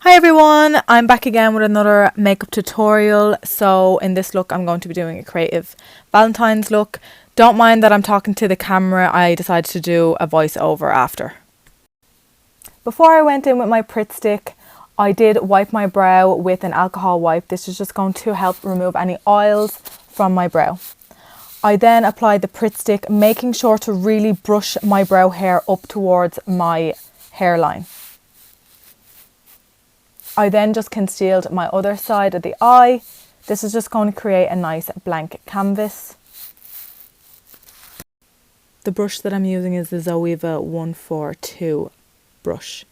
Hi everyone, I'm back again with another makeup tutorial. So in this look I'm going to be doing a creative Valentine's look. Don't mind that I'm talking to the camera, I decided to do a voiceover after. Before I went in with my Pritt Stick, I did wipe my brow with an alcohol wipe. This is just going to help remove any oils from my brow. I then applied the Pritt Stick, making sure to really brush my brow hair up towards my hairline. I then just concealed my other side of the eye. This is just going to create a nice blank canvas. The brush that I'm using is the Zoeva 142 brush.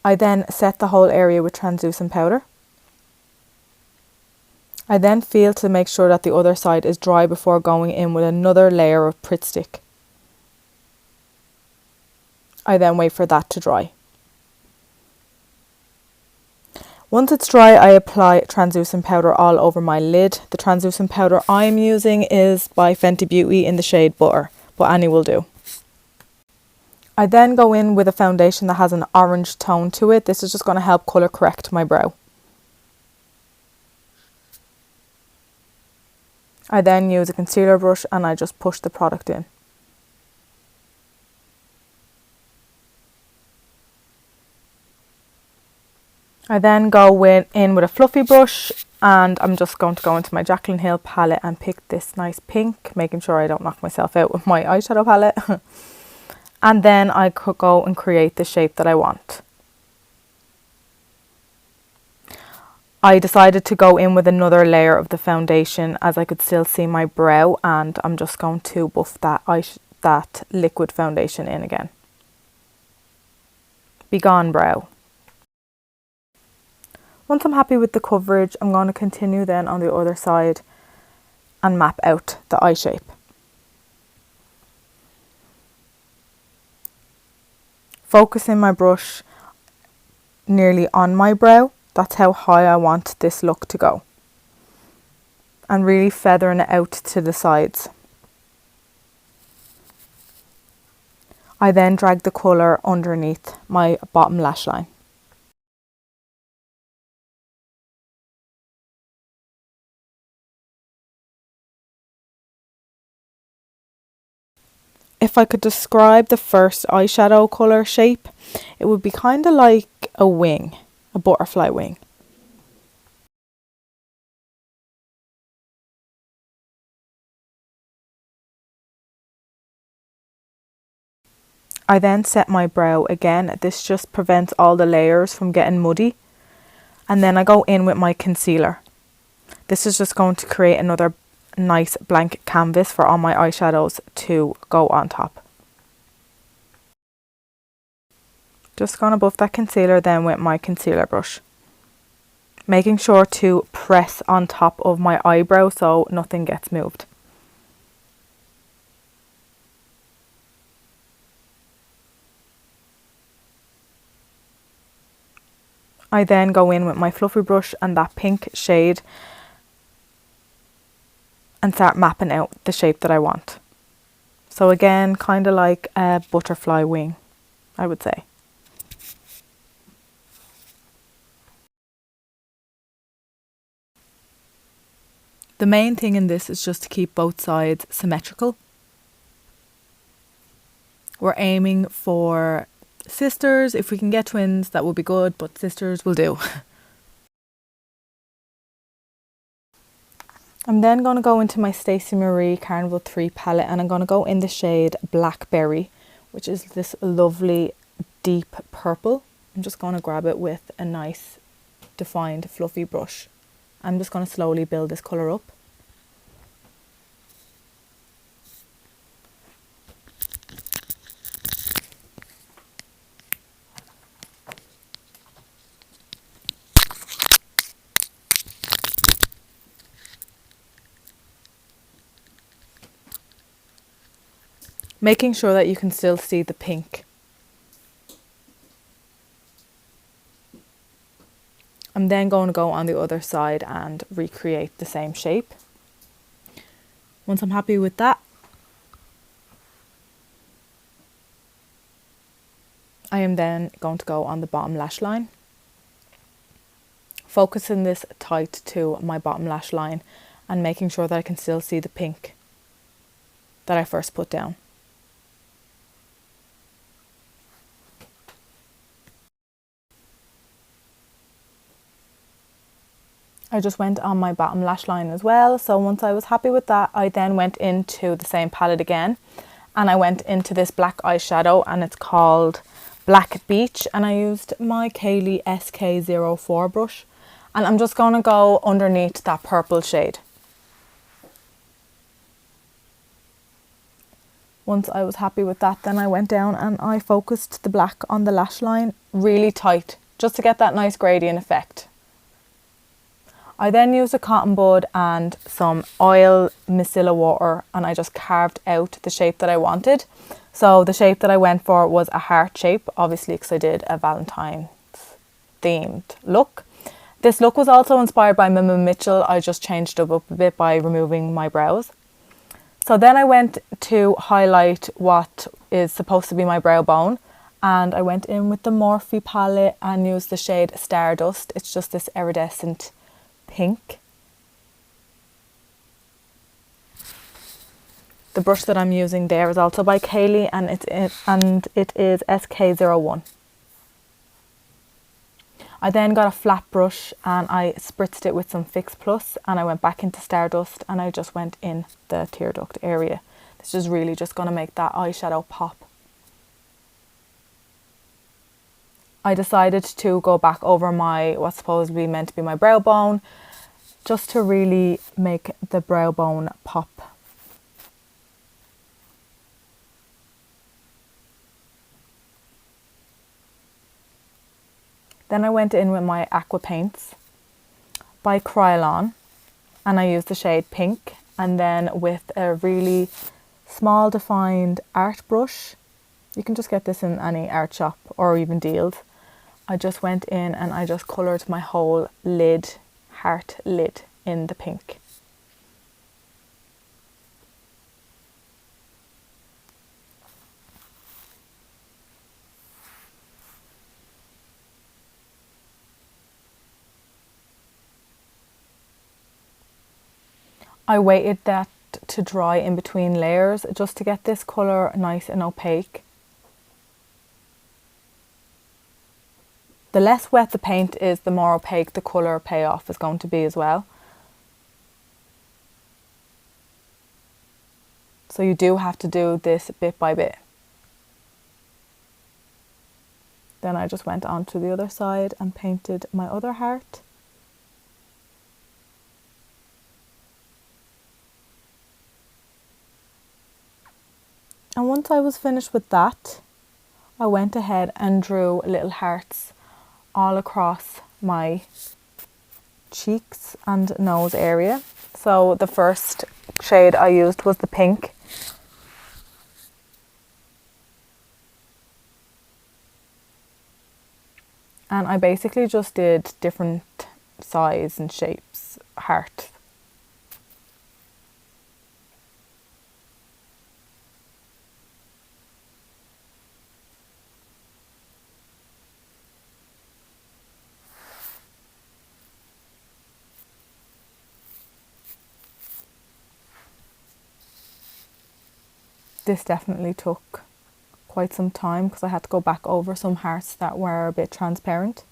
I then set the whole area with translucent powder. I then feel to make sure that the other side is dry before going in with another layer of Pritt Stick. I then wait for that to dry. Once it's dry, I apply translucent powder all over my lid. The translucent powder I'm using is by Fenty Beauty in the shade Butter, but any will do. I then go in with a foundation that has an orange tone to it. This is just going to help colour correct my brow. I then use a concealer brush and I just push the product in. I then go in with a fluffy brush and I'm just going to go into my Jaclyn Hill palette and pick this nice pink, making sure I don't knock myself out with my eyeshadow palette. And then I could go and create the shape that I want. I decided to go in with another layer of the foundation as I could still see my brow, and I'm just going to buff that liquid foundation in again. Begone brow. Once I'm happy with the coverage, I'm going to continue then on the other side and map out the eye shape. Focusing my brush nearly on my brow, that's how high I want this look to go. And really feathering it out to the sides. I then drag the colour underneath my bottom lash line. If I could describe the first eyeshadow colour shape, it would be kind of like a wing, a butterfly wing. I then set my brow again. This just prevents all the layers from getting muddy. And then I go in with my concealer. This is just going to create another nice blank canvas for all my eyeshadows to go on top. Just going to buff that concealer then with my concealer brush. Making sure to press on top of my eyebrow so nothing gets moved. I then go in with my fluffy brush and that pink shade and start mapping out the shape that I want. So again, kind of like a butterfly wing, I would say. The main thing in this is just to keep both sides symmetrical. We're aiming for sisters. If we can get twins, that would be good, but sisters will do. I'm then going to go into my Stacey Marie Carnival 3 palette and I'm going to go in the shade Blackberry, which is this lovely deep purple. I'm just going to grab it with a nice defined fluffy brush. I'm just going to slowly build this colour up. Making sure that you can still see the pink. I'm then going to go on the other side and recreate the same shape. Once I'm happy with that, I am then going to go on the bottom lash line, focusing this tight to my bottom lash line and making sure that I can still see the pink that I first put down. I just went on my bottom lash line as well. So once I was happy with that, I then went into the same palette again and I went into this black eyeshadow and it's called Black Beach, and I used my Kaylee SK04 brush and I'm just going to go underneath that purple shade. Once I was happy with that, then I went down and I focused the black on the lash line really tight just to get that nice gradient effect. I then used a cotton bud and some oil micellar water and I just carved out the shape that I wanted. So the shape that I went for was a heart shape, obviously because I did a Valentine's themed look. This look was also inspired by Mima Mitchell. I just changed it up a bit by removing my brows. So then I went to highlight what is supposed to be my brow bone and I went in with the Morphe palette and used the shade Stardust. It's just this iridescent pink. The brush that I'm using there is also by Kaylee and it is SK01. I then got a flat brush and I spritzed it with some Fix Plus and I went back into Stardust and I just went in the tear duct area. This is really just going to make that eyeshadow pop. I decided to go back over my what's supposedly meant to be my brow bone just to really make the brow bone pop. Then I went in with my Aqua Paints by Krylon and I used the shade Pink, and then with a really small defined art brush, you can just get this in any art shop or even Deals, I just went in and I just coloured my whole lid, heart lid, in the pink. I waited that to dry in between layers just to get this colour nice and opaque. The less wet the paint is, the more opaque the colour payoff is going to be as well. So you do have to do this bit by bit. Then I just went on to the other side and painted my other heart. And once I was finished with that, I went ahead and drew little hearts all across my cheeks and nose area. So the first shade I used was the pink. And I basically just did different size and shapes heart. This definitely took quite some time because I had to go back over some hearts that were a bit transparent.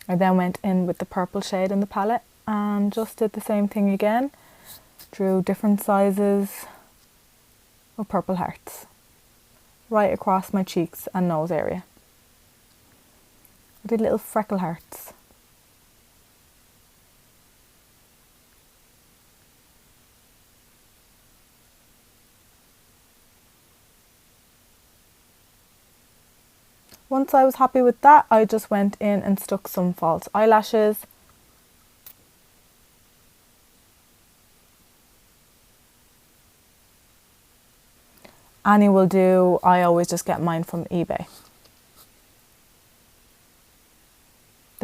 I then went in with the purple shade in the palette and just did the same thing again. Drew different sizes of purple hearts right across my cheeks and nose area. I did little freckle hearts. Once I was happy with that, I just went in and stuck some false eyelashes. Any will do, I always just get mine from eBay.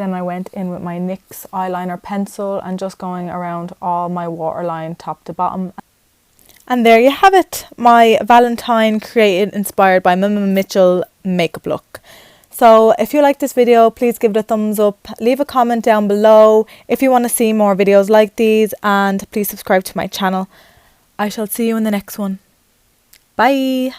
Then I went in with my NYX eyeliner pencil and just going around all my waterline top to bottom. And there you have it, my Valentine created inspired by Mima Mitchell makeup look. So if you like this video, please give it a thumbs up, leave a comment down below if you want to see more videos like these, and please subscribe to my channel. I shall see you in the next one. Bye!